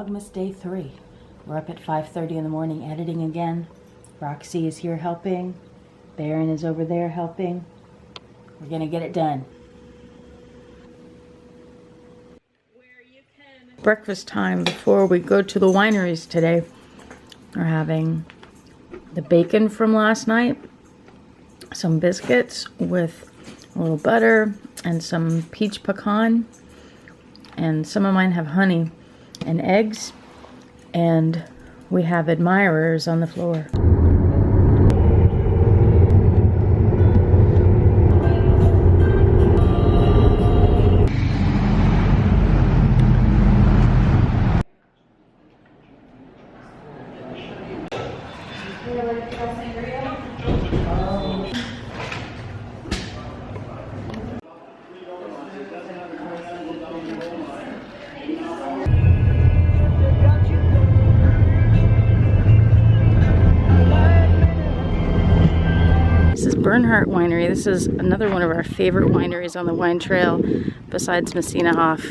Vlogmas Day 3. We're up at 5:30 in the morning editing again. Roxy is here helping. Baron is over there helping. We're gonna get it done. Breakfast time before we go to the wineries today. We're having the bacon from last night, some biscuits with a little butter, and some peach pecan. And some of mine have honey and eggs. And we have admirers on the floor. Bernhard Winery. This is another one of our favorite wineries on the wine trail besides Messina Hof.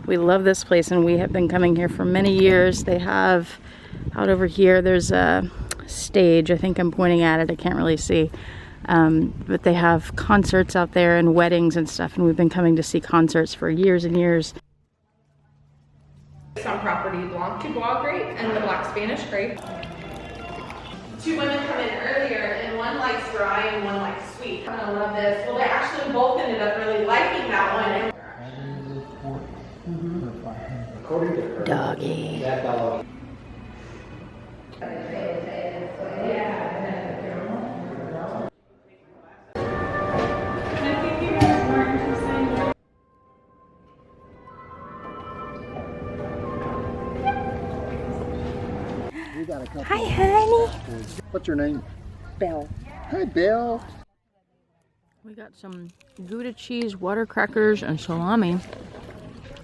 We love this place and we have been coming here for many years. They have out over here, there's a stage, I think I'm pointing at it, I can't really see, but they have concerts out there and weddings and stuff, and we've been coming to see concerts for years and years. On property, Blanc du Bois grape and the Black Spanish grape. Two women come in earlier, and one likes dry and one likes sweet. I'm gonna love this. Well, they actually both ended up really liking that one. Doggy. Hi, honey. What's your name? Belle. Hi, Bill. We got some Gouda cheese, water crackers, and salami.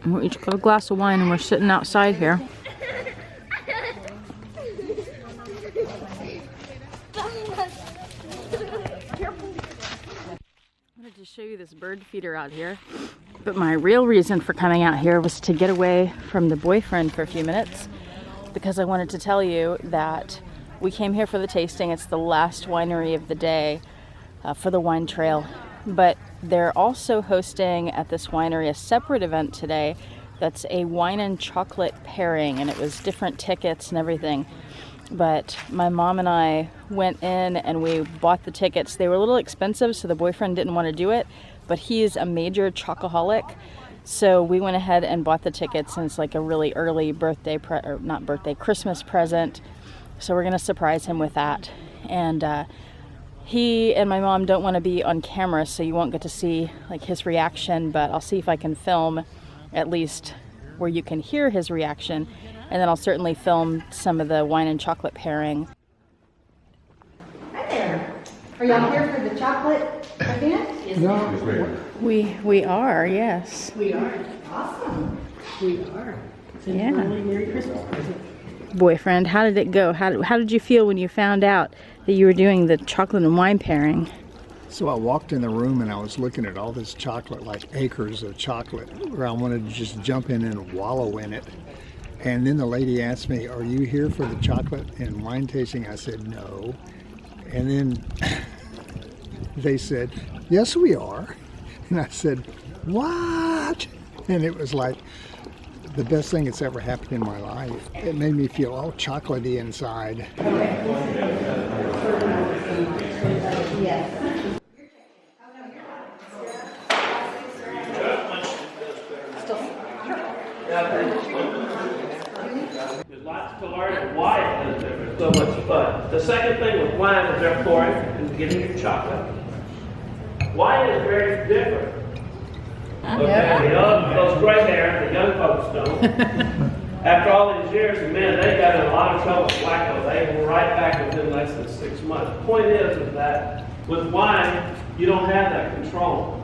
And we each got a glass of wine, and we're sitting outside here. I wanted to show you this bird feeder out here, but my real reason for coming out here was to get away from the boyfriend for a few minutes, because I wanted to tell you that we came here for the tasting. It's the last winery of the day for the wine trail, but they're also hosting at this winery a separate event today that's a wine and chocolate pairing, and it was different tickets and everything. But my mom and I went in and we bought the tickets. They were a little expensive, so the boyfriend didn't want to do it, but he's a major chocoholic. So we went ahead and bought the tickets, and it's like a really early birthday, Christmas present. So we're gonna surprise him with that. And he and my mom don't want to be on camera, so you won't get to see like his reaction, but I'll see if I can film at least where you can hear his reaction. And then I'll certainly film some of the wine and chocolate pairing. Hi there. Are y'all here for the chocolate event? No. We are, yes. We are. Awesome. We are. It's an early Merry Christmas present. Boyfriend, how did it go? How did you feel when you found out that you were doing the chocolate and wine pairing? So I walked in the room and I was looking at all this chocolate, like acres of chocolate, where I wanted to just jump in and wallow in it. And then the lady asked me, "Are you here for the chocolate and wine tasting?" I said, "No." And then they said, "Yes, we are." And I said, "What?" And it was like the best thing that's ever happened in my life. It made me feel all chocolatey inside. There's lots to learn why it is different. So much fun. The second thing with wine is they're pouring and getting your chocolate. Wine is very different. Okay, those gray hair, the young folks don't. After all these years, the men, they got in a lot of trouble with wacko. They were right back within less than 6 months. The point is that with wine, you don't have that control.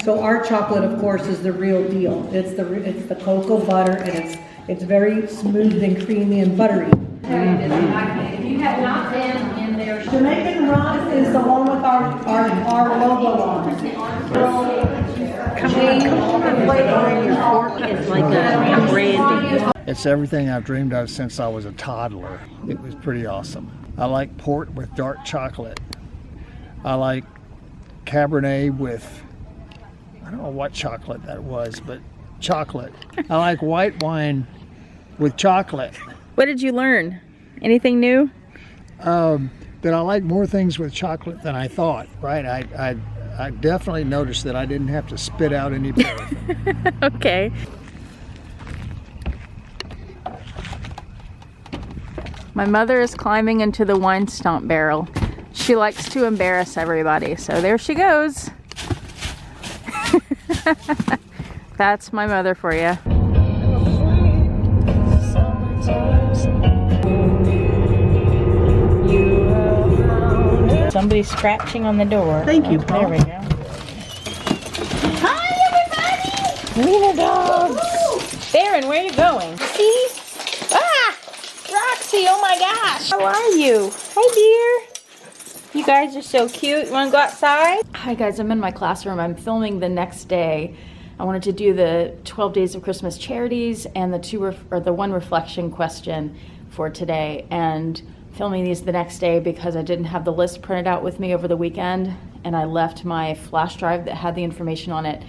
So our chocolate, of course, is the real deal. It's the cocoa butter, and it's very smooth and creamy and buttery. If you have not been in Jamaican rum is the one with our logo on it. It's like a brandy. It's everything I've dreamed of since I was a toddler. It was pretty awesome. I like port with dark chocolate. I like Cabernet with, I don't know what chocolate that was, but chocolate. I like white wine with chocolate. What did you learn? Anything new? That I like more things with chocolate than I thought, right? I definitely noticed that I didn't have to spit out any paraffin. Okay. My mother is climbing into the wine stomp barrel. She likes to embarrass everybody, so there she goes. That's my mother for you. Somebody's scratching on the door. Thank you, Paul. There we go. Hi, everybody! Wiener dogs! Baron, where are you going? See? Ah! Roxy, oh my gosh! How are you? Hi, dear. You guys are so cute. You want to go outside? Hi, guys. I'm in my classroom. I'm filming the next day. I wanted to do the 12 Days of Christmas Charities and the one reflection question for today, and filming these the next day because I didn't have the list printed out with me over the weekend, and I left my flash drive that had the information on it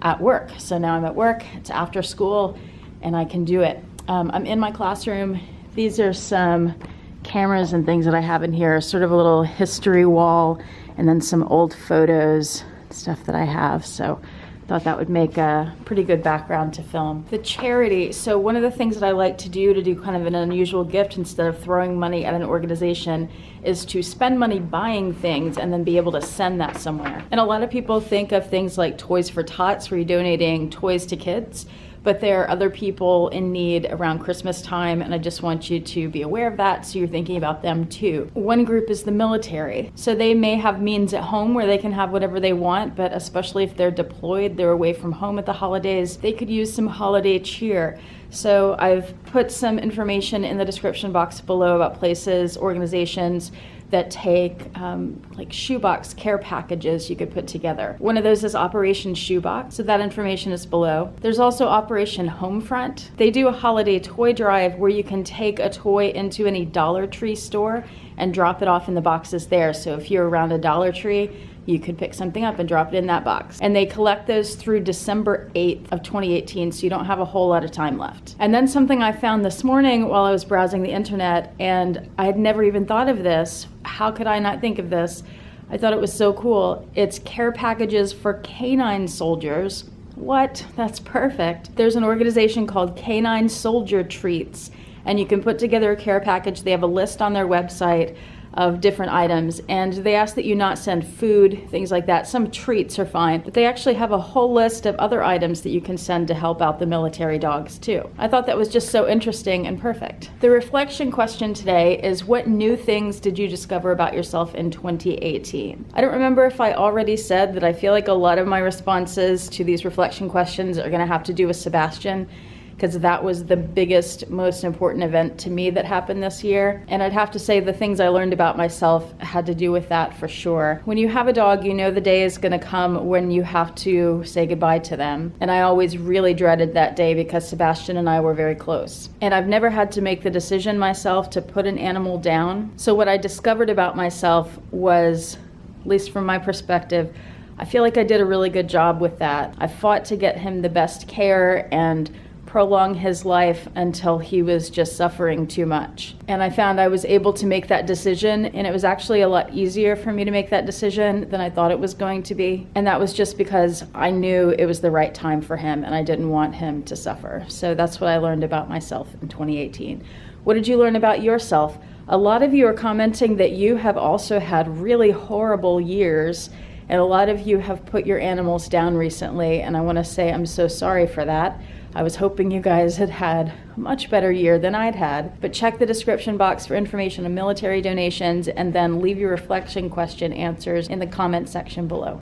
at work. So now I'm at work, it's after school, and I can do it. I'm in my classroom. These are some cameras and things that I have in here, sort of a little history wall, and then some old photos, stuff that I have. So thought that would make a pretty good background to film. The charity, so one of the things that I like to do kind of an unusual gift instead of throwing money at an organization is to spend money buying things and then be able to send that somewhere. And a lot of people think of things like Toys for Tots, where you're donating toys to kids, but there are other people in need around Christmas time, and I just want you to be aware of that so you're thinking about them too. One group is the military. So they may have means at home where they can have whatever they want, but especially if they're deployed, they're away from home at the holidays, they could use some holiday cheer. So I've put some information in the description box below about places, organizations that take like shoebox care packages you could put together. One of those is Operation Shoebox, so that information is below. There's also Operation Homefront. They do a holiday toy drive where you can take a toy into any Dollar Tree store and drop it off in the boxes there. So if you're around a Dollar Tree, you could pick something up and drop it in that box. And they collect those through December 8th of 2018, so you don't have a whole lot of time left. And then something I found this morning while I was browsing the internet, and I had never even thought of this. How could I not think of this? I thought it was so cool. It's care packages for canine soldiers. What? That's perfect. There's an organization called Canine Soldier Treats, and you can put together a care package. They have a list on their website of different items, and they ask that you not send food, things like that. Some treats are fine, but they actually have a whole list of other items that you can send to help out the military dogs too. I thought that was just so interesting and perfect. The reflection question today is, what new things did you discover about yourself in 2018? I don't remember if I already said that I feel like a lot of my responses to these reflection questions are gonna have to do with Sebastian, because that was the biggest, most important event to me that happened this year. And I'd have to say the things I learned about myself had to do with that for sure. When you have a dog, you know the day is gonna come when you have to say goodbye to them. And I always really dreaded that day because Sebastian and I were very close. And I've never had to make the decision myself to put an animal down. So what I discovered about myself was, at least from my perspective, I feel like I did a really good job with that. I fought to get him the best care and prolong his life until he was just suffering too much. And I found I was able to make that decision, and it was actually a lot easier for me to make that decision than I thought it was going to be. And that was just because I knew it was the right time for him and I didn't want him to suffer. So that's what I learned about myself in 2018. What did you learn about yourself? A lot of you are commenting that you have also had really horrible years, and a lot of you have put your animals down recently, and I want to say I'm so sorry for that. I was hoping you guys had had a much better year than I'd had, but check the description box for information on military donations, and then leave your reflection question answers in the comment section below.